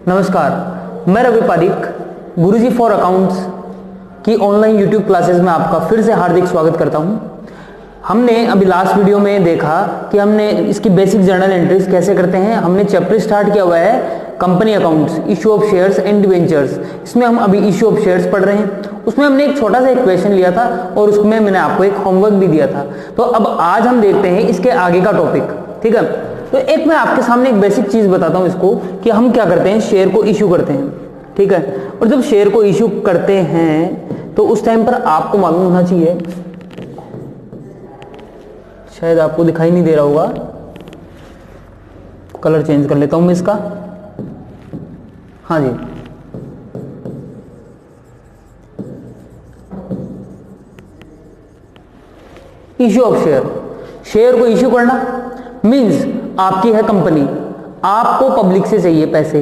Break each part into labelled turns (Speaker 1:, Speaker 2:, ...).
Speaker 1: नमस्कार, मैं रवि पारिक गुरुजी for accounts की ऑनलाइन यूट्यूब क्लासेस में आपका फिर से हार्दिक स्वागत करता हूं। हमने अभी लास्ट वीडियो में देखा कि हमने इसकी बेसिक जर्नल एंट्रीज कैसे करते हैं। हमने चैप्टर स्टार्ट किया हुआ है company accounts, issue of shares and debentures. इसमें हम अभी इशू ऑफ शेयर्स पढ़ रहे हैं। उसमें हमने एक छोटा सा एक क्वेश्चन लिया था और उसमें मैंने आपको एक होमवर्क भी दिया था। तो अब आज हम देखते हैं इसके आगे का टॉपिक, ठीक है। तो एक मैं आपके सामने एक बेसिक चीज बताता हूं इसको कि हम क्या करते हैं, शेयर को इशू करते हैं, ठीक है। और जब शेयर को इशू करते हैं तो उस टाइम पर आपको मालूम होना चाहिए, शायद आपको दिखाई नहीं दे रहा होगा, कलर चेंज कर लेता हूं मैं इसका। हाँ जी, इशू ऑफ शेयर, शेयर को इशू करना मींस आपकी है कंपनी, आपको पब्लिक से चाहिए पैसे।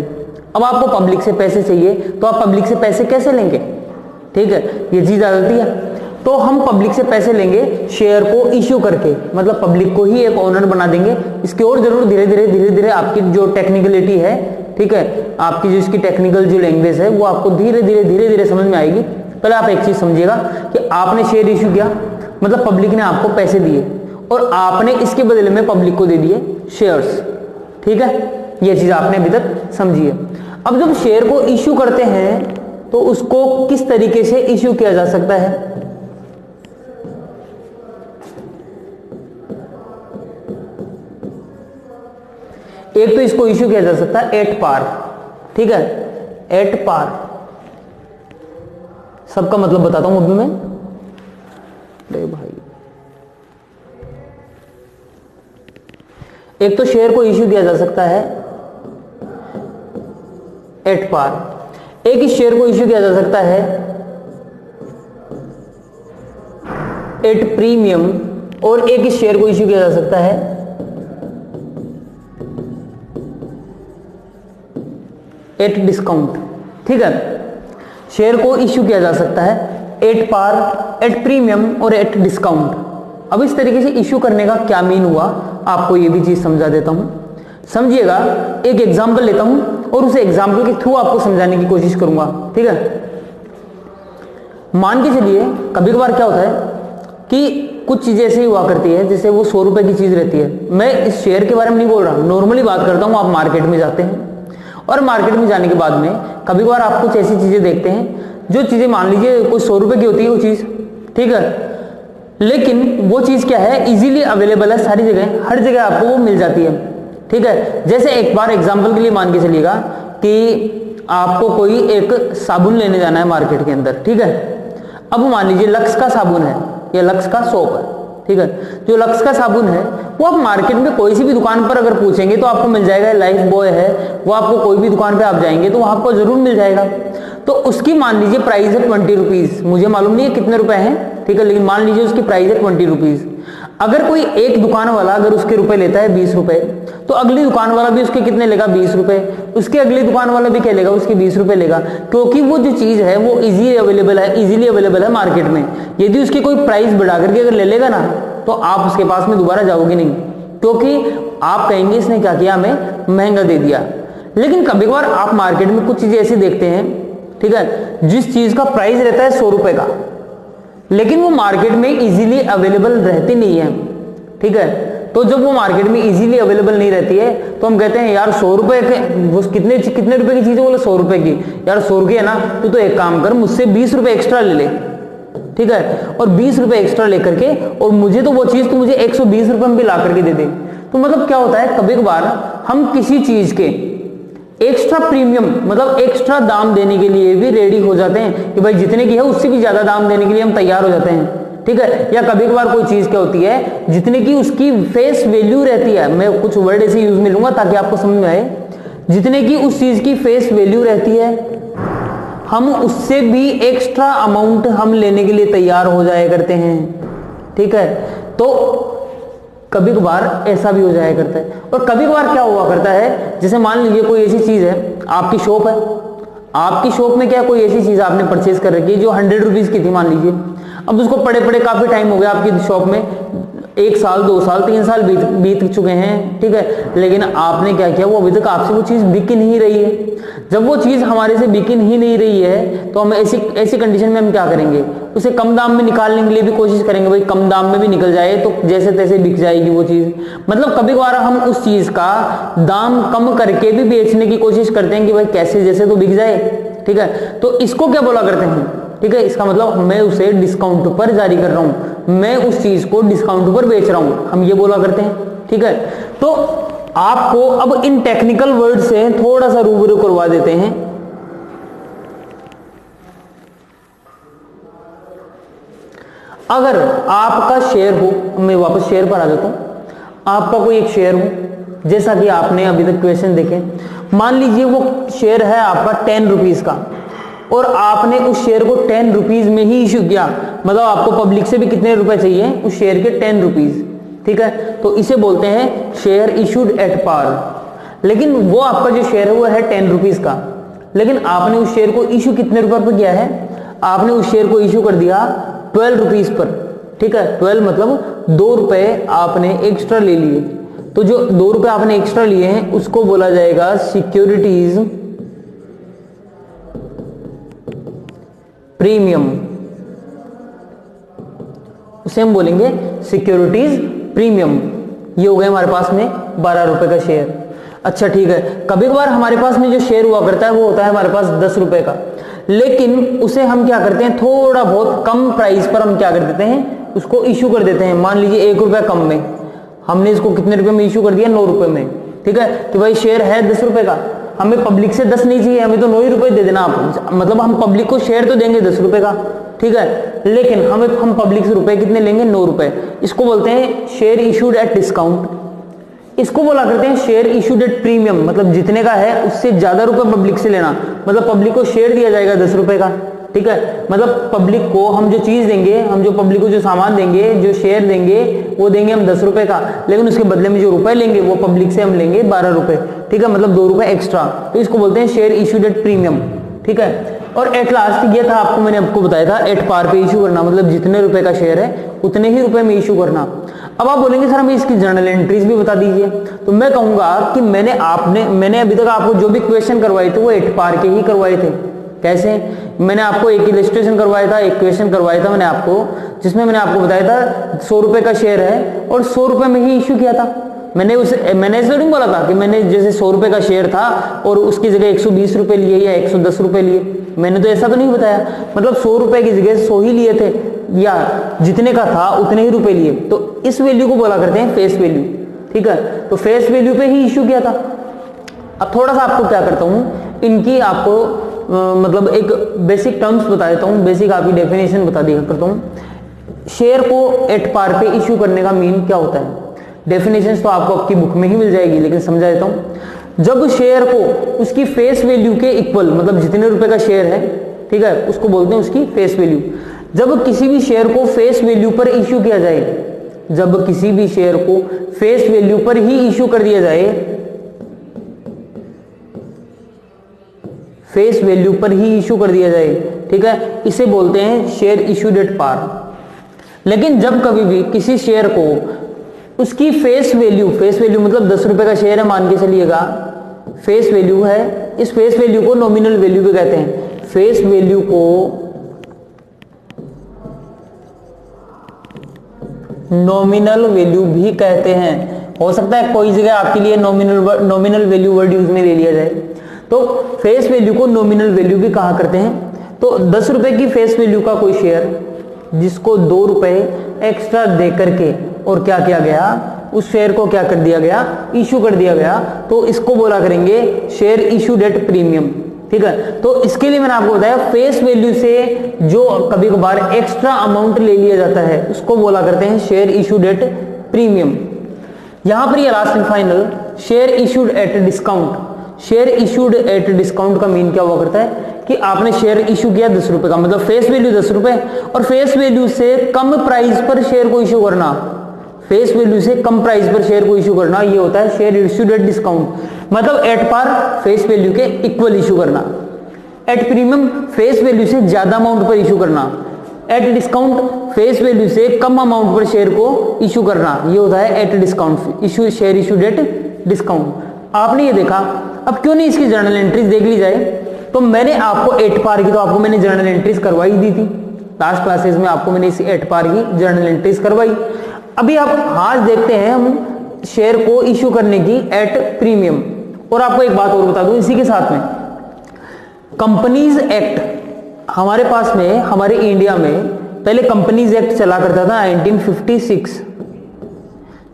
Speaker 1: अब आपको पब्लिक से पैसे चाहिए तो आप पब्लिक से पैसे कैसे लेंगे, ठीक है, ये चीज आ जाती है। तो हम पब्लिक से पैसे लेंगे शेयर को इश्यू करके, मतलब पब्लिक को ही एक ओनर बना देंगे। इसकी और जरूर धीरे धीरे आपकी जो टेक्निकलिटी है, ठीक है, आपकी जो इसकी टेक्निकल जो लैंग्वेज है वो आपको धीरे धीरे समझ में आएगी। पहले आप एक चीज समझिएगा कि आपने शेयर इश्यू किया, मतलब पब्लिक ने आपको पैसे दिए और आपने इसके बदले में पब्लिक को दे दिए शेयर्स, ठीक है। ये चीज आपने अभी तक समझी है। अब जब शेयर को इश्यू करते हैं तो उसको किस तरीके से इश्यू किया जा सकता है। एक तो इसको इश्यू किया जा सकता है एट पार, ठीक है, एट पार। सबका मतलब बताता हूं अभी मैं। अरे भाई, एक तो शेयर को इश्यू किया जा सकता है एट पार, एक इस शेयर को इश्यू किया जा सकता है एट प्रीमियम, और एक इस शेयर को इश्यू किया जा सकता है एट डिस्काउंट, ठीक है। शेयर को इश्यू किया जा सकता है एट पार, एट प्रीमियम और एट डिस्काउंट। अब इस तरीके से इश्यू करने का क्या मीन हुआ, आपको ये भी चीज समझा देता हूं, समझिएगा। एक एग्जांपल लेता हूं और उस एग्जांपल के थ्रू आपको समझाने की कोशिश करूंगा, ठीक है। मान के चलिए कभी कभार क्या होता है कि कुछ चीजें ऐसे ही हुआ करती है, जैसे वो 100 रुपए की चीज रहती है। मैं इस शेयर के बारे में नहीं बोल रहा, नॉर्मली बात करता हूं। आप मार्केट में जाते हैं और मार्केट में जाने के बाद में कभी कभार आप कुछ ऐसी चीजें देखते हैं, जो चीजें मान लीजिए कुछ 100 रुपए की होती है वो चीज, ठीक है, लेकिन वो चीज क्या है, इजीली अवेलेबल है सारी जगह, हर जगह आपको वो मिल जाती है, ठीक है। जैसे एक बार एग्जांपल के लिए मान के चलिएगा कि आपको कोई एक साबुन लेने जाना है मार्केट के अंदर, ठीक है। अब मान लीजिए लक्स का साबुन है या लक्स का सोप है, ठीक है। जो लक्स का साबुन है वो आप मार्केट में कोई सी भी दुकान पर अगर पूछेंगे तो आपको मिल जाएगा। लाइफ बॉय है, वो आपको कोई भी दुकान पे आप जाएंगे तो वहां आपको जरूर मिल जाएगा। तो उसकी मान लीजिए प्राइस है 20 रुपीज, मुझे मालूम नहीं है कितने रुपए हैं, ठीक है, लेकिन मान लीजिए उसकी प्राइस है 20 रुपीज। अगर कोई एक दुकान वाला अगर उसके रुपए लेता है 20 रुपए, तो अगली दुकान वाला भी उसके कितने लेगा, 20 रुपए। उसके अगली दुकान वाला भी क्या लेगा, उसके 20 रुपए लेगा, क्योंकि वो जो चीज है वो इजीली अवेलेबल है मार्केट में। यदि उसकी कोई प्राइस बढ़ा करके अगर ले लेगा ना, तो आप उसके पास में दोबारा जाओगे नहीं, क्योंकि आप कहेंगे इसने क्या किया, हमें महंगा दे दिया। लेकिन कभी कभार आप मार्केट में कुछ चीजें ऐसी देखते हैं, ठीक है, जिस चीज का प्राइस रहता है 100 रुपए का, लेकिन वो मार्केट में इजीली अवेलेबल रहती नहीं है, ठीक है। तो जब वो मार्केट में इजीली अवेलेबल नहीं रहती है तो हम कहते हैं यार 100 रुपए के, वो कितने रुपए की चीज है, बोले 100 रुपए की, यार 100 रुपये है ना, तू तो एक काम कर, मुझसे 20 रुपए एक्स्ट्रा ले ले, ठीक है, और 20 रुपए एक्स्ट्रा लेकर के और मुझे तो वो चीज तो मुझे 120 रुपए में भी ला करके दे दे। तो मतलब क्या होता है, कभी कभार हम किसी चीज के एक्स्ट्रा प्रीमियम, मतलब एक्स्ट्रा दाम देने के लिए भी रेडी हो जाते हैं कि भाई जितने की है उससे भी ज्यादा दाम देने के लिए हम तैयार हो जाते हैं, ठीक है। या कभी कभार कोई चीज क्या होती है, जितने की उसकी फेस वैल्यू रहती है, मैं कुछ वर्ड ऐसे यूज में लूंगा ताकि आपको समझ में आए, जितने की उस चीज की फेस वैल्यू रहती है, हम उससे भी एक्स्ट्रा अमाउंट हम लेने के लिए तैयार हो जाया करते हैं, ठीक है। तो कभी कभार ऐसा भी हो जाया करता है। और कभी कभार क्या हुआ करता है, जैसे मान लीजिए कोई ऐसी चीज है, आपकी शॉप है, आपकी शॉप में क्या कोई ऐसी चीज आपने परचेज कर रखी है जो 100 रुपीज की थी मान लीजिए। अब उसको पड़े पड़े काफी टाइम हो गया आपकी शॉप में, 1 साल 2 साल 3 साल बीत चुके हैं, ठीक है, लेकिन आपने क्या किया, वो अभी तक आपसे वो चीज बिक ही नहीं रही है। जब वो चीज हमारे से बिक ही नहीं रही है तो हम ऐसी कंडीशन में हम क्या करेंगे, उसे कम दाम में निकालने के लिए भी कोशिश करेंगे, भाई कम दाम में भी निकल जाए तो जैसे तैसे बिक जाएगी वो चीज। मतलब कभी कभार हम उस चीज का दाम कम करके भी बेचने की कोशिश करते हैं कि भाई कैसे जैसे तो बिक जाए, ठीक है। तो इसको क्या बोला करते हैं, ठीक है, इसका मतलब मैं उसे डिस्काउंट पर जारी कर रहा हूं, मैं उस चीज को डिस्काउंट पर बेच रहा हूं, हम ये बोला करते हैं, ठीक है। तो आपको अब इन टेक्निकल वर्ड से थोड़ा सा रूबरू करवा देते हैं। अगर आपका शेयर हो, मैं वापस शेयर पर आ जाता हूं, आपका कोई एक शेयर हो, जैसा कि आपने अभी तक क्वेश्चन देखे, मान लीजिए वो शेयर है आपका 10 रुपीज का और आपने उस शेयर को 10 रुपीज में ही इश्यू किया, मतलब आपको पब्लिक से भी कितने रुपए चाहिए, उस शेयर के 10 रुपीज, ठीक है। तो इसे बोलते हैं शेयर इशूड एट पार। लेकिन वो आपका जो शेयर है वो है 10 रुपीज का, लेकिन आपने उस शेयर को इशू कितने रुपए पर किया है, आपने उस शेयर को इशू कर दिया 12 रुपीज पर, ठीक है। 12 मतलब 2 रुपए आपने एक्स्ट्रा ले लिए, तो जो 2 रुपए आपने एक्स्ट्रा लिए हैं उसको बोला जाएगा सिक्योरिटीज प्रीमियम, उसे हम बोलेंगे सिक्योरिटीज प्रीमियम। ये हो गए हमारे पास में 12 रुपए का शेयर। अच्छा ठीक है, कभी कभार हमारे पास में जो शेयर हुआ करता है वो होता है हमारे पास 10 रुपए का, लेकिन उसे हम क्या करते हैं, थोड़ा बहुत कम प्राइस पर हम क्या कर देते हैं, उसको इशू कर देते हैं। मान लीजिए 1 रुपया कम में, हमने इसको कितने रुपए में इशू कर दिया, 9 रुपए में, ठीक है। कि भाई शेयर है 10 रुपए का, हमें पब्लिक से 10 नहीं चाहिए, हमें तो 9 ही रुपए दे देना आप, मतलब हम पब्लिक को शेयर तो देंगे 10 रुपए का, ठीक है, लेकिन हम पब्लिक से रुपए कितने लेंगे, 9 रुपए। इसको बोलते हैं शेयर इशूड एट डिस्काउंट। इसको बोला करते हैं शेयर इशूड एट प्रीमियम, मतलब जितने का है उससे ज्यादा रुपए पब्लिक से लेना, मतलब पब्लिक को शेयर दिया जाएगा 10 रुपए का, ठीक है। मतलब पब्लिक को हम जो चीज देंगे, हम जो पब्लिक को जो सामान देंगे, जो शेयर देंगे, वो देंगे हम 10 रुपए का, लेकिन उसके बदले में जो रुपए लेंगे वो पब्लिक से हम लेंगे 12 रुपए, ठीक है, मतलब 2 रुपए एक्स्ट्रा। तो इसको बोलते हैं शेयर इशूड एट प्रीमियम, ठीक है। और एट लास्ट ये था, आपको मैंने आपको बताया था एट पार पे इशू करना, मतलब जितने रुपए का शेयर है उतने ही रुपए में इशू करना। अब आप बोलेंगे सर हमें इसकी जर्नल एंट्रीज भी बता दीजिए, तो मैं कहूंगा कि मैंने अभी तक आपको जो भी क्वेश्चन करवाए थे वो एट पार के ही करवाए थे। कैसे, मैंने आपको एक इलस्ट्रेशन करवाया था, एक क्वेश्चन करवाया था मैंने आपको, जिसमें मैंने आपको बताया था 100 रुपए का शेयर है और 100 रुपए में ही इशू किया था। मैंने ऐसे नहीं बोला था कि मैंने जैसे 100 रुपए का शेयर था और उसकी जगह 120 रुपए लिए या 110 रुपए लिए, मैंने तो ऐसा तो नहीं बताया। मतलब 100 रुपए की जगह 100 ही लिए थे, या जितने का था उतने ही रुपए लिए। तो इस वैल्यू को बोला करते हैं फेस वैल्यू, ठीक है। तो फेस वैल्यू पे ही इशू किया था। अब थोड़ा सा आपको क्या करता हूं, इनकी आपको मतलब एक बेसिक टर्म्स बता देता हूं, बेसिक आपकी डेफिनेशन बता दिया करता हूं। शेयर को एट पार पे इशू करने का मीन क्या होता है, डेफिनेशन तो आपको आपकी बुक में ही मिल जाएगी, लेकिन समझा देता हूं। जब शेयर को उसकी फेस वैल्यू के इक्वल, मतलब जितने रुपए का शेयर है, ठीक है, उसको बोलते हैं उसकी फेस वैल्यू। जब किसी भी शेयर को फेस वैल्यू पर इशू किया जाए, जब किसी भी शेयर को फेस वैल्यू पर ही इशू कर दिया जाए, फेस वैल्यू पर ही इशू कर दिया जाए, ठीक है, इसे बोलते हैं शेयर इशूड एट पार। लेकिन जब कभी भी किसी शेयर को उसकी फेस वैल्यू मतलब 10 रुपए का शेयर है मान के चलिएगा, फेस वैल्यू है, इस फेस वैल्यू को नॉमिनल वैल्यू भी कहते हैं। फेस वैल्यू को नॉमिनल वैल्यू भी कहते हैं। हो सकता है कोई जगह आपके लिए नॉमिनल वैल्यू वर्ड यूज में ले लिया जाए, तो फेस वैल्यू को नॉमिनल वैल्यू भी कहा करते हैं। तो 10 रुपए की फेस वैल्यू का कोई शेयर जिसको 2 रुपए एक्स्ट्रा दे करके और क्या किया गया, उस शेयर को क्या कर दिया गया, इशू कर दिया गया, तो इसको बोला करेंगे शेयर इशूड एट प्रीमियम, ठीक है। तो इसके लिए मैंने आपको बताया फेस वैल्यू से जो कभी कभार एक्स्ट्रा अमाउंट ले लिया जाता है उसको बोला करते हैं शेयर इशूड एट प्रीमियम। यहां पर ये last and final share issued at discount. Share issued at discount का मीन क्या हुआ करता है कि आपने शेयर इशू किया 10 रुपए का, मतलब फेस वैल्यू 10 रुपए और फेस वैल्यू से कम प्राइस पर शेयर को इशू करना, फेस वैल्यू से कम प्राइस पर शेयर को इशू करना, ये होता है शेयर इशूड एट डिस्काउंट। मतलब एट पार फेस वैल्यू के इक्वल इशू करना, एट प्रीमियम फेस वैल्यू से ज्यादा अमाउंट पर इशू करना, एट डिस्काउंट फेस वैल्यू से कम अमाउंट पर शेयर को इशू करना, ये होता है at discount issue, share issued at discount. आपने ये देखा, अब क्यों नहीं इसकी जर्नल एंट्रीज देख ली जाए। तो मैंने आपको एट पार की, तो आपको मैंने जर्नल एंट्रीज करवाई दी थी लास्ट क्लासेस में, आपको मैंने इसी एट पार की जर्नल एंट्रीज करवाई। अभी आप आज देखते हैं हम शेयर को इशू करने की एट प्रीमियम। और आपको एक बात और बता दूं इसी के साथ में, कंपनीज एक्ट हमारे पास में, हमारे इंडिया में पहले कंपनीज एक्ट चला करता था 1956।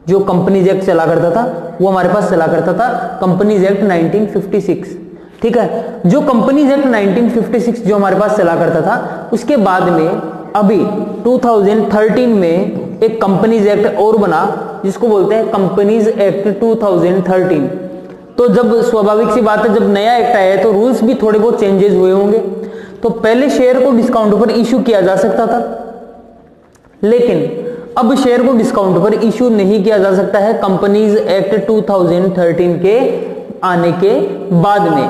Speaker 1: जो कंपनीज एक्ट चला करता था वो हमारे पास चला करता था कंपनीज एक्ट 1956, ठीक है। जो कंपनीज एक्ट 1956 जो हमारे पास चला करता था, उसके बाद में अभी 2013 में एक कंपनीज एक्ट और बना जिसको बोलते हैं कंपनीज एक्ट 2013। तो जब स्वाभाविक सी बात है, जब नया एक्ट आया है तो रूल्स भी थोड़े बहुत चेंजेस हुए होंगे। तो पहले शेयर को डिस्काउंट पर इशू किया जा सकता था, लेकिन अब शेयर को डिस्काउंट पर इशू नहीं किया जा सकता है कंपनीज एक्ट 2013 के आने के बाद में।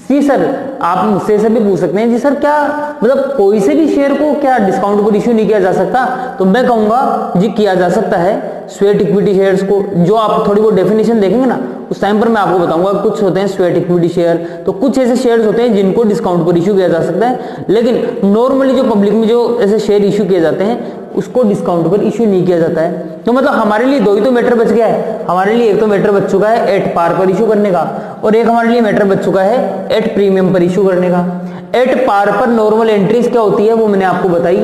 Speaker 1: जी सर, आप मुझसे से भी पूछ सकते हैं, जी सर क्या मतलब कोई से भी शेयर को क्या डिस्काउंट पर इशू नहीं किया जा सकता? तो मैं कहूंगा जी किया जा सकता है। स्वेट इक्विटी शेयर्स को, जो आप थोड़ी बहुत डेफिनेशन देखेंगे ना उस टाइम पर मैं आपको बताऊंगा, कुछ होते हैं स्वेट इक्विटी शेयर, तो कुछ ऐसे शेयर्स होते हैं जिनको डिस्काउंट पर इशू किया जा सकता है। लेकिन नॉर्मली जो पब्लिक में जो ऐसे शेयर इशू किए जाते हैं उसको डिस्काउंट पर इशू नहीं किया जाता है। तो मतलब हमारे लिए दो ही तो मैटर बच गया है। हमारे लिए एक तो मैटर बच चुका है एट पार पर इशू करने का, और एक हमारे लिए मैटर बच चुका है एट प्रीमियम पर इशू करने का। एट पार पर नॉर्मल एंट्रीज क्या होती है वो मैंने आपको बताई।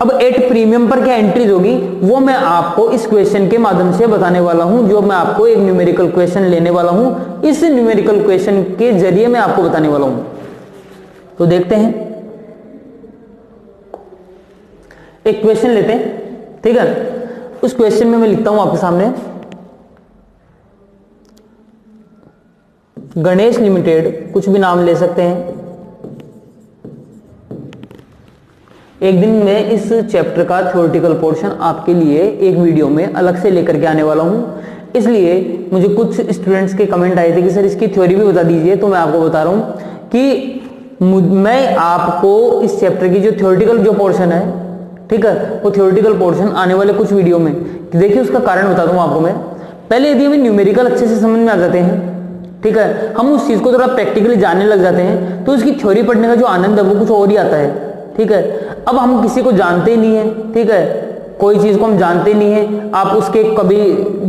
Speaker 1: अब एट प्रीमियम पर क्या एंट्रीज होगी वो मैं आपको इस क्वेश्चन के माध्यम से बताने वाला हूं, जो मैं आपको एक न्यूमेरिकल क्वेश्चन लेने वाला हूं। इस न्यूमेरिकल क्वेश्चन के जरिए मैं आपको बताने वाला हूं। तो देखते हैं, एक क्वेश्चन लेते हैं, ठीक है। उस क्वेश्चन में मैं लिखता हूं आपके सामने, गणेश लिमिटेड, कुछ भी नाम ले सकते हैं। एक दिन मैं इस चैप्टर का थ्योरेटिकल पोर्शन आपके लिए एक वीडियो में अलग से लेकर के आने वाला हूं, इसलिए मुझे कुछ स्टूडेंट्स के कमेंट आए थे कि सर इसकी थ्योरी भी बता दीजिए। तो मैं आपको बता रहा हूं कि मैं आपको इस चैप्टर की जो थ्योरेटिकल जो पोर्शन है, ठीक है, वो थ्योरेटिकल पोर्शन आने वाले कुछ वीडियो में, देखिए उसका कारण बता दूं आपको मैं। पहले यदि हमें न्यूमेरिकल अच्छे से समझ में आ जाते हैं, ठीक है, हम उस चीज को थोड़ा प्रैक्टिकली जानने लग जाते हैं, तो उसकी थ्योरी पढ़ने का जो आनंद है वो कुछ और ही आता है, ठीक है। अब हम किसी को जानते ही नहीं है, ठीक है, कोई चीज को हम जानते नहीं है, आप उसके कभी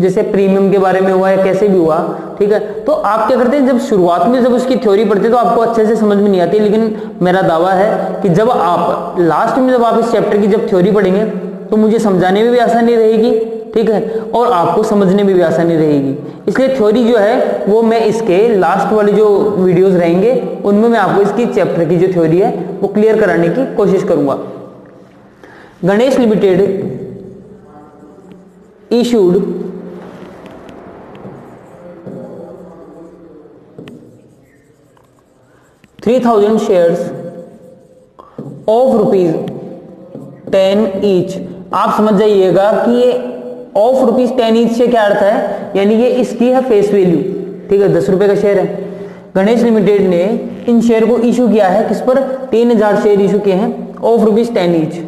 Speaker 1: जैसे प्रीमियम के बारे में हुआ है कैसे भी हुआ, ठीक है, तो आप क्या करते हैं, जब शुरुआत में जब उसकी थ्योरी पढ़ते हैं तो आपको अच्छे से समझ में नहीं आती, लेकिन मेरा दावा है कि जब आप लास्ट में जब आप इस चैप्टर की जब थ्योरी पढ़ेंगे तो मुझे समझाने में भी आसानी रहेगी, ठीक है, और आपको समझने में भी आसानी रहेगी। इसलिए थ्योरी जो है वो मैं इसके लास्ट वाले जो वीडियोस रहेंगे उनमें मैं आपको इसकी चैप्टर की जो थ्योरी है वो क्लियर कराने की कोशिश करूंगा। Ganesh limited issued $3,000 shares of ₹10 each। आप समझ जाइएगा कि ये ऑफ ₹10 ईच से क्या अर्थ है, यानी ये इसकी है फेस वैल्यू, ठीक है, 10 रुपए का शेयर है। गणेश लिमिटेड ने इन शेयर को इशू किया है, किस पर, 3000 शेयर इशू किए हैं ऑफ ₹10 ईच।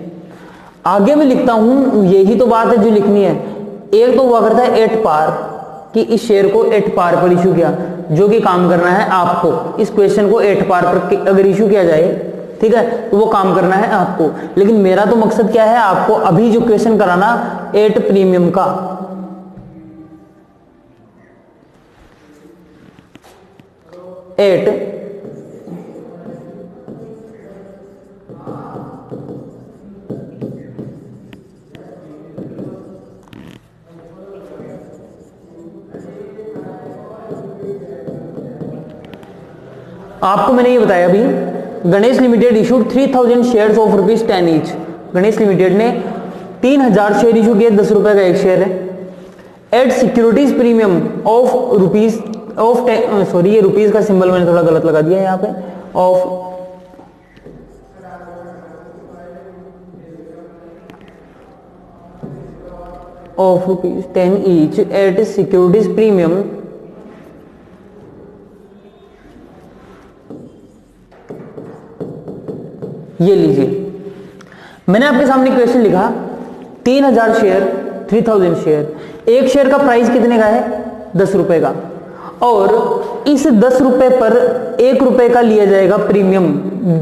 Speaker 1: आगे मैं लिखता हूं, यही तो बात है जो लिखनी है। एक तो हुआ करता है एट पार, कि इस शेयर को एट पार पर इशू किया, जो कि काम करना है आपको। इस क्वेश्चन को एट पार पर अगर इशू किया जाए, ठीक है, तो वो काम करना है आपको। लेकिन मेरा तो मकसद क्या है, आपको अभी जो क्वेश्चन कराना एट प्रीमियम का, एट आपको मैंने ये बताया अभी, Ganesh limited issued 3000 shares of ₹10 each. Ganesh limited ने 3000 शेयर इशू किए, 10 रुपए का एक शेयर है। At securities premium of rupees of 10, sorry ये रुपीज का सिंबल मैंने थोड़ा गलत लगा दिया है यहाँ पे, of ₹10 each at securities premium ये लीजिए। मैंने आपके सामने क्वेश्चन लिखा 3000 शेयर, 3000 शेयर, एक शेयर का प्राइस कितने का है? 10 रुपए का, और इस 10 रुपए पर 1 रुपए का लिया जाएगा प्रीमियम।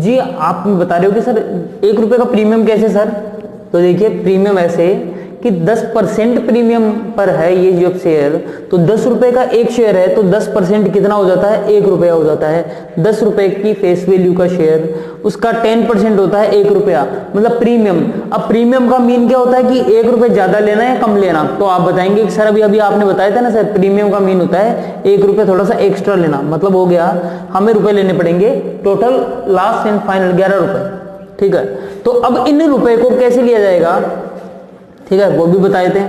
Speaker 1: जी आप बता रहे हो कि सर 1 रुपए का प्रीमियम कैसे सर? तो देखिए प्रीमियम ऐसे कि 10% प्रीमियम पर है ये जो शेयर, तो 10 रुपए का एक शेयर है तो 10% कितना हो जाता है? 1 रुपया हो जाता है। 10 रुपए की फेस वैल्यू का शेयर, उसका 10% होता है 1 रुपया, मतलब प्रीमियम। अब प्रीमियम का मीन क्या होता है कि 1 रुपये ज्यादा लेना है कम लेना? तो आप बताएंगे कि सर अभी आपने बताया था ना सर, प्रीमियम का मीन होता है 1 रुपये थोड़ा सा एक्स्ट्रा लेना, मतलब हो गया हमें रुपए लेने पड़ेंगे टोटल लास्ट एंड फाइनल 11 रुपए। ठीक है, तो अब इन रुपए को कैसे लिया जाएगा? ठीक है, वो भी बताए थे,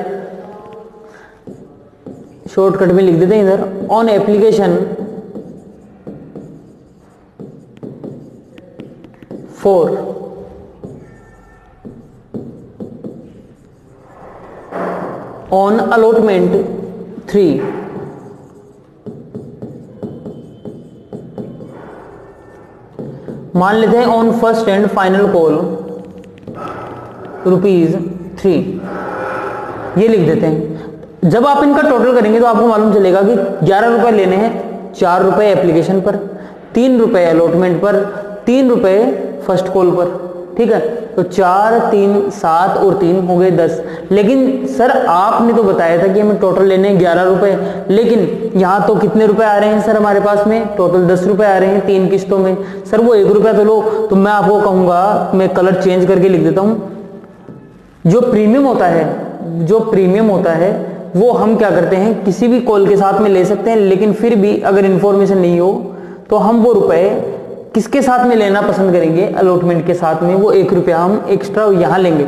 Speaker 1: शॉर्टकट में लिख देते हैं इधर। On application for on allotment 3 मान लेते हैं on first and final call ₹3, ये लिख देते हैं। जब आप इनका टोटल करेंगे तो आपको मालूम चलेगा कि 11 रुपए लेने हैं, 4 रुपए एप्लीकेशन पर, 3 रुपए अलॉटमेंट पर, 3 रुपए फर्स्ट कॉल पर। ठीक है, तो 4, 3, 7 और 3 हो गए 10। लेकिन सर आपने तो बताया था कि हमें टोटल लेने हैं 11 रुपए, लेकिन यहाँ तो कितने रुपए आ रहे हैं सर हमारे पास में? टोटल 10 रुपए आ रहे हैं 3 किस्तों में। सर वो 1 रुपया तो लो, तो मैं आपको कहूंगा, मैं कलर चेंज करके लिख देता हूं। जो प्रीमियम होता है वो हम क्या करते हैं, किसी भी कॉल के साथ में ले सकते हैं, लेकिन फिर भी अगर इंफॉर्मेशन नहीं हो तो हम वो रुपए किसके साथ में लेना पसंद करेंगे? अलॉटमेंट के साथ में। वो 1 रुपया हम एक्स्ट्रा यहां लेंगे,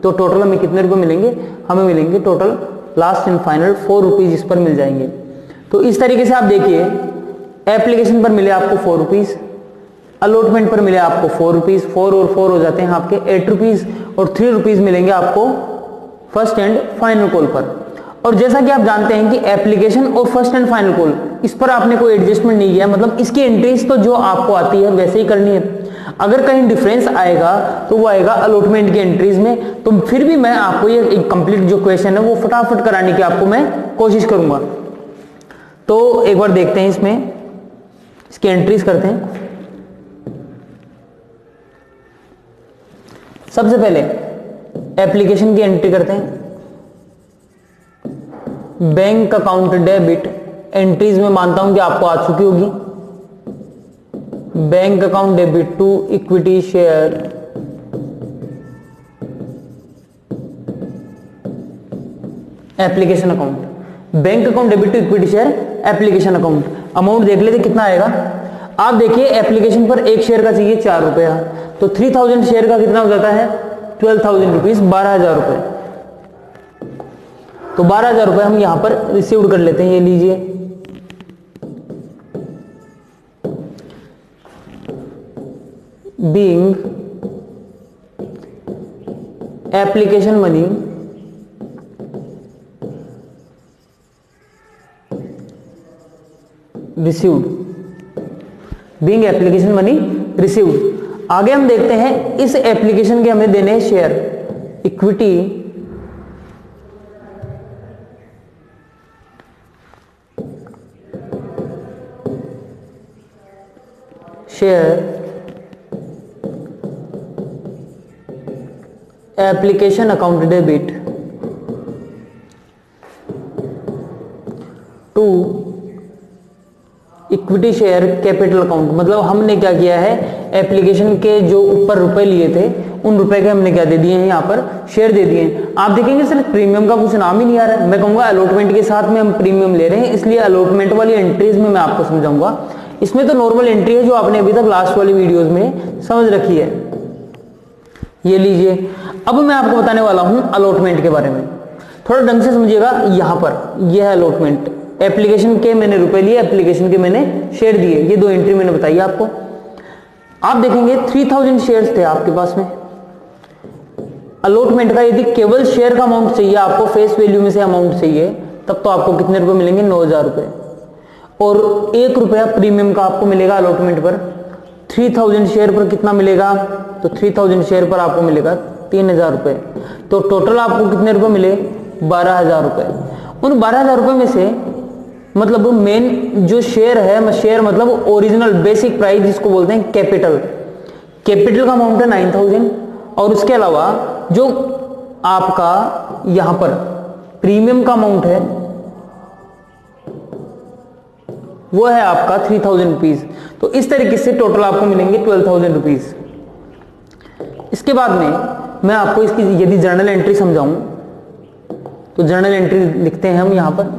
Speaker 1: तो टोटल हमें कितने रुपए मिलेंगे? हमें मिलेंगे total last and final 4 rupees इस पर मिल जाएंगे। तो इस तरीके से आप देखिए, एप्लीकेशन पर मिले आपको 4 रुपीज, अलॉटमेंट पर मिले आपको 4 रुपीज, 4 और 4 हो जाते हैं आपके 8 रुपीज, और 3 रुपीज मिलेंगे आपको फर्स्ट एंड फाइनल कॉल पर। और जैसा कि आप जानते हैं कि एप्लीकेशन और फर्स्ट एंड फाइनल कॉल, इस पर आपने कोई एडजस्टमेंट नहीं किया, मतलब इसकी एंट्रीज तो जो आपको आती है वैसे ही करनी है। अगर कहीं डिफरेंस आएगा तो वो आएगा अलॉटमेंट की एंट्रीज में। तो फिर भी मैं आपको ये एक कंप्लीट जो क्वेश्चन है वो फटाफट कराने की आपको मैं कोशिश करूंगा। तो एक बार देखते हैं, इसमें इसकी एंट्रीज करते हैं। सबसे पहले एप्लीकेशन की एंट्री करते हैं। बैंक अकाउंट डेबिट, एंट्रीज में मानता हूं कि आपको आ चुकी होगी। Bank account debit to equity share, application account. Bank account debit to equity share application account. Amount देख लेते कितना आएगा। आप देखिए एप्लीकेशन पर एक शेयर का चाहिए 4 रुपया, तो 3000 शेयर का कितना हो जाता है? 12,000 रुपीज, 12,000 रुपए। तो 12,000 रुपए हम यहां पर रिसीव कर लेते हैं, ये लीजिए। Being application money received, being application money received. आगे हम देखते हैं इस एप्लीकेशन के हमें देने हैं share, equity share application account debit to equity share capital account. मतलब हमने क्या किया है, एप्लीकेशन के जो ऊपर रुपए लिए थे उन रुपए के हमने क्या दे दिए हैं, यहाँ पर शेयर दे दिए हैं। आप देखेंगे सर प्रीमियम का कुछ नाम ही नहीं आ रहा है। मैं कहूंगा अलॉटमेंट के साथ में हम प्रीमियम ले रहे हैं, इसलिए अलॉटमेंट वाली एंट्रीज में मैं आपको समझाऊंगा। इसमें तो नॉर्मल एंट्री है जो आपने अभी तक लास्ट वाली वीडियोज में समझ रखी है। ये लीजिए, अब मैं आपको बताने वाला हूं अलॉटमेंट के बारे में। थोड़ा ढंग से समझिएगा। यहां पर यह है अलॉटमेंट, एप्लीकेशन के मैंने रुपए लिए, एप्लीकेशन के मैंने शेयर दिए। ये दो एंट्री मैंने बताई आपको। आप देखेंगे 3000 शेयर्स थे आपके पास में। अलॉटमेंट का यदि केवल शेयर का अमाउंट चाहिए आपको, फेस वैल्यू में से अमाउंट चाहिए, तब तो आपको कितने रुपए मिलेंगे? 9,000 रुपए। और 1 रुपया प्रीमियम का आपको मिलेगा अलॉटमेंट पर। 3000 शेयर पर कितना मिलेगा? तो 3000 शेयर पर आपको मिलेगा 3000 रुपये। तो टोटल आपको कितने रुपए मिले? 12,000 रुपये। उन 12,000 रुपये में से मतलब मेन जो शेयर है, शेयर मतलब ओरिजिनल बेसिक प्राइस जिसको बोलते हैं कैपिटल, कैपिटल का अमाउंट है 9,000 और उसके अलावा जो आपका यहां पर प्रीमियम का अमाउंट है वो है आपका 3,000 रुपीज। तो इस तरीके से टोटल आपको मिलेंगे 12,000 रुपीज। इसके बाद में मैं आपको इसकी यदि जर्नल एंट्री समझाऊं तो जर्नल एंट्री लिखते हैं हम यहां पर।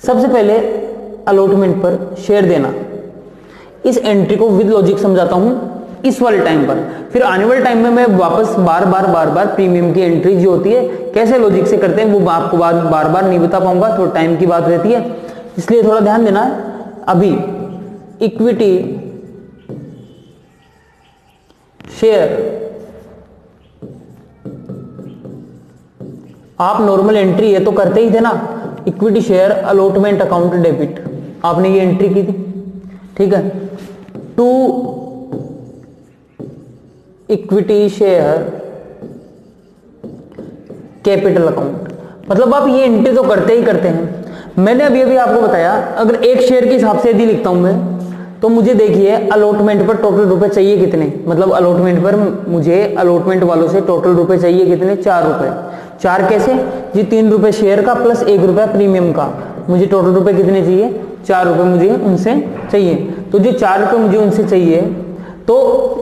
Speaker 1: सबसे पहले अलॉटमेंट पर शेयर देना, इस एंट्री को विद लॉजिक समझाता हूं इस वाले टाइम पर, फिर आने वाले टाइम में मैं वापस बार बार प्रीमियम की एंट्री जो होती है कैसे लॉजिक से करते हैं वो आपको बार बार नहीं बता पाऊंगा, तो टाइम की बात रहती है, इसलिए थोड़ा ध्यान देना। अभी इक्विटी शेयर आप नॉर्मल एंट्री है तो करते ही थे ना, equity share allotment account debit, आपने ये एंट्री की थी, ठीक है, to equity share capital account, मतलब आप ये एंट्री तो करते ही करते हैं। मैंने अभी आपको बताया अगर एक शेयर के हिसाब से यदि लिखता हूं मैं तो मुझे देखिए अलॉटमेंट पर टोटल रुपए चाहिए कितने, मतलब अलॉटमेंट पर मुझे अलॉटमेंट वालों से टोटल रुपए चाहिए कितने? 4 रुपए। 4 कैसे जी? 3 रुपए शेयर का प्लस 1 रुपया प्रीमियम का, मुझे टोटल रुपए कितने चाहिए? 4 रुपए मुझे उनसे चाहिए। तो जो 4 रुपए मुझे उनसे चाहिए तो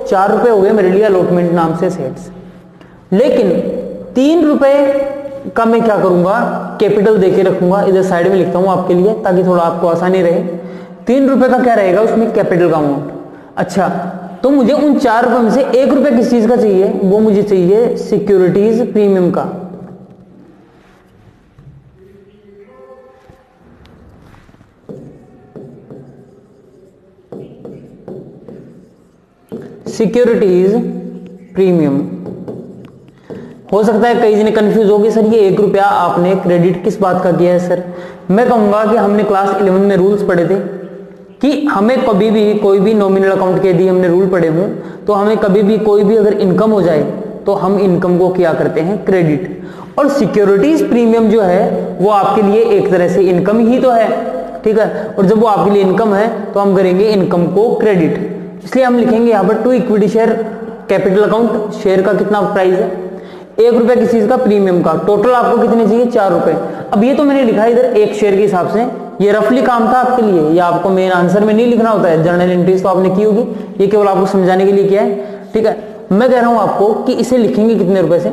Speaker 1: 4 रुपए हो गए मेरे लिए अलॉटमेंट नाम से सेट्स। लेकिन 3 रुपए का मैं क्या करूंगा? कैपिटल देके रखूंगा, इधर साइड में लिखता हूं आपके लिए ताकि थोड़ा आपको आसानी रहे। 3 रुपए का क्या रहेगा उसमें? कैपिटल का अमाउंट। अच्छा, तो मुझे उन 4 रुपए में से 1 रुपया किस चीज का चाहिए? वो मुझे चाहिए सिक्योरिटीज प्रीमियम का। Securities premium. हो सकता है कई जने कंफ्यूज होगी, सर ये 1 रुपया आपने क्रेडिट किस बात का किया है? सर मैं कहूंगा कि हमने क्लास 11 में रूल्स पढ़े थे कि हमें कभी भी कोई भी नॉमिनल अकाउंट के यदि हमने रूल पढ़े हों तो हमें कभी भी कोई भी अगर इनकम हो जाए तो हम इनकम को क्या करते हैं? क्रेडिट। और सिक्योरिटीज प्रीमियम जो है वो आपके लिए एक तरह से इनकम ही तो है, ठीक है, और जब वो आपके लिए इनकम है तो हम करेंगे इनकम को क्रेडिट। इसलिए हम लिखेंगे यहाँ पर to equity share capital account, share का कितना प्राइस है? 1 रुपया किस चीज का? प्रीमियम का। टोटल आपको कितने चाहिए? 4 रुपए। अब ये तो मैंने लिखा इधर एक शेयर के हिसाब से, ये रफली काम था आपके लिए, ये आपको मेन आंसर में नहीं लिखना होता है, जर्नल एंट्रीज तो आपने की होगी, ये केवल आपको समझाने के लिए किया है, ठीक है। मैं कह रहा हूं आपको कि इसे लिखेंगे कितने रुपए से,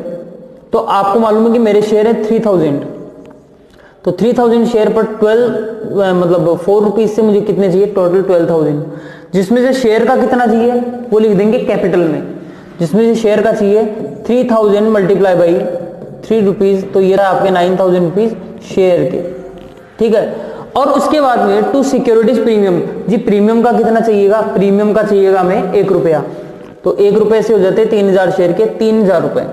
Speaker 1: तो आपको मालूम है कि मेरे शेयर है 3000, तो 3000 शेयर पर 12 मतलब 4 रुपीज से मुझे कितने चाहिए? टोटल 12,000, जिसमें से शेयर का कितना चाहिए वो लिख देंगे कैपिटल में, जिसमें से शेयर का चाहिए 3000 मल्टीप्लाई बाई 3 रुपीज, तो ये रहा आपके 9,000 रुपीज शेयर के, ठीक है। और उसके बाद में टू सिक्योरिटीज प्रीमियम, जी प्रीमियम का कितना चाहिएगा? प्रीमियम का चाहिएगा हमें 1 रुपया, तो 1 रुपए से हो जाते 3000 शेयर के 3000 रुपए,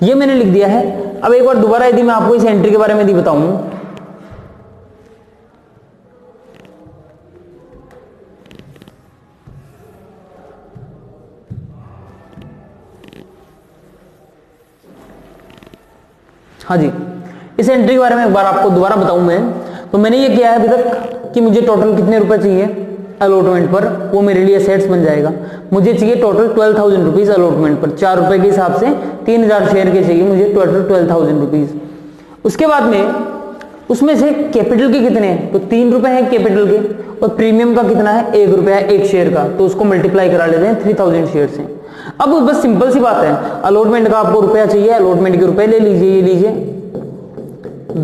Speaker 1: ये मैंने लिख दिया है। अब एक बार दोबारा यदि मैं आपको इस एंट्री के बारे में यदि बताऊं, हाँ जी, इस एंट्री के बारे में एक बार आपको दोबारा बताऊं मैं, तो मैंने ये किया है अभी तक कि मुझे टोटल कितने रुपए चाहिए अलॉटमेंट पर, वो मेरे लिए सेट्स बन जाएगा। मुझे चाहिए टोटल 12,000 रुपीज अलॉटमेंट पर, 4 रुपए के हिसाब से 3000 शेयर के चाहिए मुझे टोटल 12,000 रुपीज। उसके बाद में उसमें से कैपिटल के कितने हैं? तो 3 रुपए हैं कैपिटल के, और प्रीमियम का कितना है? 1 रुपया है एक शेयर का, तो उसको मल्टीप्लाई करा लेते हैं 3000 शेयर से। अब बस सिंपल सी बात है, अलॉटमेंट का आपको रुपया चाहिए, अलॉटमेंट के रुपए ले लीजिए, ये लीजिए,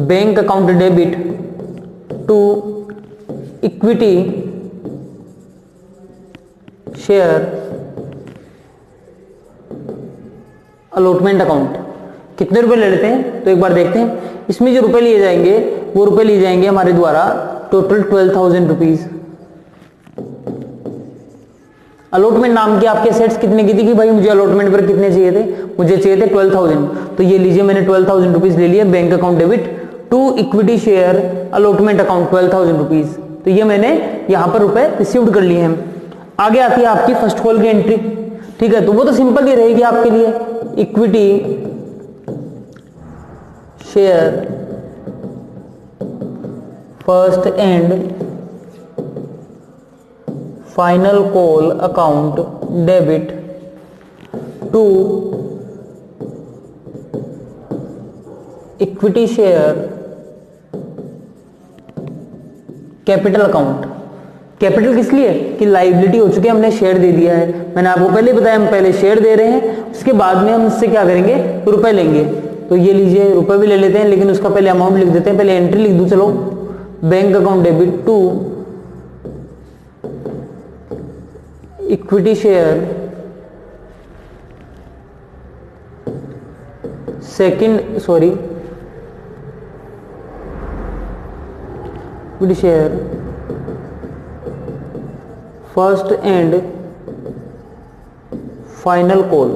Speaker 1: bank account debit to equity share allotment account. कितने रुपए ले लेते हैं तो एक बार देखते हैं। इसमें जो रुपए लिए जाएंगे वो रुपए लिए जाएंगे हमारे द्वारा टोटल 12,000 रुपीज। अलॉटमेंट नाम की आपके सेट्स कितने की थी कि भाई मुझे अलॉटमेंट पर कितने चाहिए थे? मुझे चाहिए थे 12,000, तो ये लीजिए मैंने 12,000 रुपीज ले लिए, bank account debit to equity share allotment account 12,000 rupees, तो ये मैंने यहां पर रुपए रिसीव्ड कर लिए हैं। आगे आती है आपकी फर्स्ट कॉल की एंट्री, ठीक है, तो वो तो सिंपल ही रहेगी आपके लिए, equity share first and final call account debit to equity share capital account. Capital किस लिए कि लाइबिलिटी हो चुकी है, हमने शेयर दे दिया है। मैंने आपको पहले बताया हम पहले शेयर दे रहे हैं, उसके बाद में हम इससे क्या करेंगे, रुपए लेंगे। तो ये लीजिए रुपए भी ले लेते हैं, लेकिन उसका पहले अमाउंट लिख देते हैं। पहले एंट्री लिख दूं, चलो bank account debit to equity share equity share first and final call.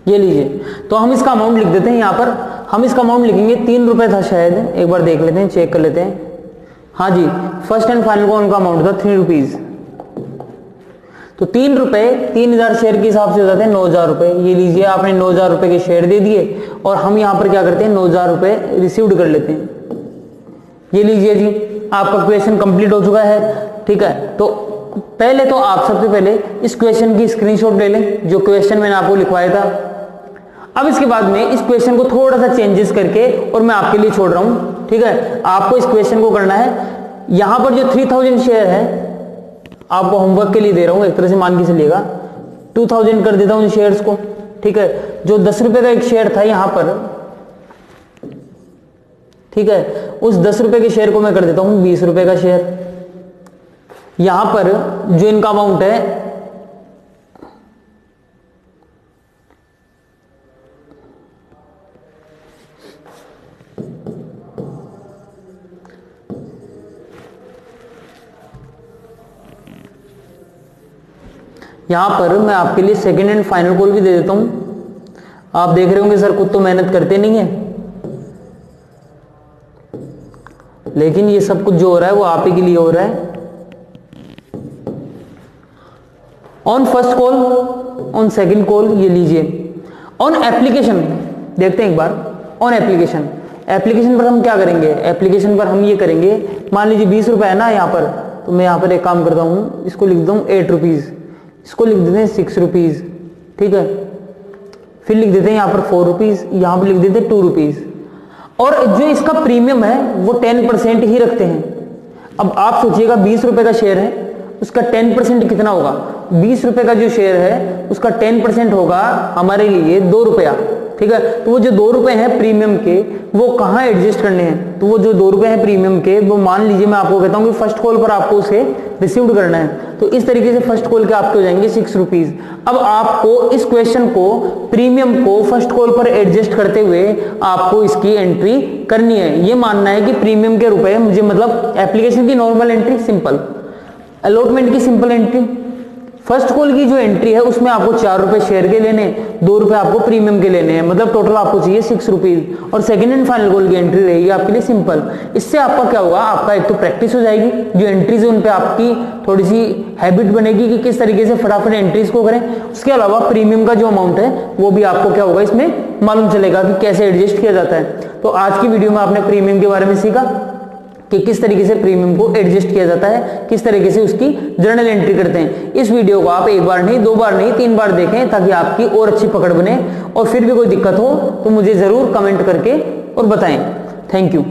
Speaker 1: ये लीजिए, तो हम इसका अमाउंट लिख देते हैं। यहां पर हम इसका अमाउंट लिखेंगे 3 रुपए था शायद, एक बार देख लेते हैं, चेक कर लेते हैं। हाँ जी, फर्स्ट एंड फाइनल कॉल का अमाउंट था 3 रुपीज। तो 3 रुपए 3000 शेयर के हिसाब से हो जाते हैं 9000 रुपए। ये लीजिए, आपने 9000 रुपए के शेयर दे दिए और हम यहां पर क्या करते हैं 9000 रुपए रिसीव्ड कर लेते हैं। ये लीजिए जी, आपका क्वेश्चन कंप्लीट हो चुका है। ठीक है, तो पहले तो आप सबसे पहले इस क्वेश्चन की स्क्रीनशॉट ले लें, जो क्वेश्चन मैंने आपको लिखवाया था। अब इसके बाद में इस क्वेश्चन को थोड़ा सा चेंजेस करके और मैं आपके लिए छोड़ रहा हूं। ठीक है, आपको इस क्वेश्चन को करना है, यहां पर जो 3000 शेयर है आपको होमवर्क के लिए दे रहा हूं, एक तरह से मान के चलिएगा 2000 कर देता हूं शेयर्स को। ठीक है, जो 10 रुपए का एक शेयर था यहां पर, ठीक है, उस 10 रुपए के शेयर को मैं कर देता हूं 20 रुपए का शेयर। यहां पर जो इनका अमाउंट है यहां पर मैं आपके लिए सेकंड एंड फाइनल कॉल भी दे देता हूं। आप देख रहे होंगे सर खुद तो मेहनत करते नहीं है, लेकिन ये सब कुछ जो हो रहा है वो आप ही के लिए हो रहा है। On first call, on second call, ये लीजिए ऑन एप्लीकेशन देखते हैं एक बार। ऑन एप्लीकेशन, एप्लीकेशन पर हम क्या करेंगे, एप्लीकेशन पर हम ये करेंगे, मान लीजिए 20 रुपए है ना यहाँ पर, तो मैं यहाँ पर एक काम करता हूँ, इसको लिख दूँ 8 रुपीज, इसको लिख देते हैं 6 रुपीज। ठीक है, फिर लिख देते हैं यहाँ पर 4 रुपीज, यहाँ पर लिख देते हैं 2 रुपीज। और जो इसका प्रीमियम है वो 10% ही रखते हैं। अब आप सोचिएगा 20 रुपए का शेयर है, उसका 10% कितना होगा, 20 रुपए का जो शेयर है उसका 10% होगा हमारे लिए 2 रुपया। ठीक है, तो वो जो 2 रुपए हैं प्रीमियम के वो कहाँ एडजस्ट करने हैं, तो वो जो 2 रुपए हैं प्रीमियम के वो मान लीजिए मैं आपको कहता हूँ कि फर्स्ट कॉल पर आपको उसे रिसीव्ड करना है, तो इस तरीके से फर्स्ट कॉल के आपके हो जाएंगे 6 रुपीज। अब आपको इस क्वेश्चन को प्रीमियम को फर्स्ट कॉल पर एडजस्ट करते हुए आपको इसकी एंट्री करनी है। ये मानना है कि प्रीमियम के रुपए मुझे, मतलब एप्लीकेशन की नॉर्मल एंट्री सिंपल, अलॉटमेंट की सिंपल एंट्री, फर्स्ट कॉल की जो एंट्री है उसमें आपको 4 रुपए शेयर के लेने, 2 रुपए आपको प्रीमियम के लेने हैं, मतलब टोटल आपको चाहिए 6 रुपीज। और सेकंड एंड फाइनल कॉल की एंट्री रहेगी आपके लिए सिंपल। इससे आपका क्या होगा, आपका एक तो प्रैक्टिस हो जाएगी, जो एंट्रीज है उन पे आपकी थोड़ी सी हैबिट बनेगी कि किस तरीके से फटाफट एंट्रीज को करें। उसके अलावा प्रीमियम का जो अमाउंट है वो भी आपको क्या होगा इसमें मालूम चलेगा कि कैसे एडजस्ट किया जाता है। तो आज की वीडियो में आपने प्रीमियम के बारे में सीखा कि किस तरीके से प्रीमियम को एडजस्ट किया जाता है, किस तरीके से उसकी जर्नल एंट्री करते हैं। इस वीडियो को आप एक बार नहीं, 2 बार नहीं, 3 बार देखें ताकि आपकी और अच्छी पकड़ बने। और फिर भी कोई दिक्कत हो तो मुझे जरूर कमेंट करके और बताएं। Thank you.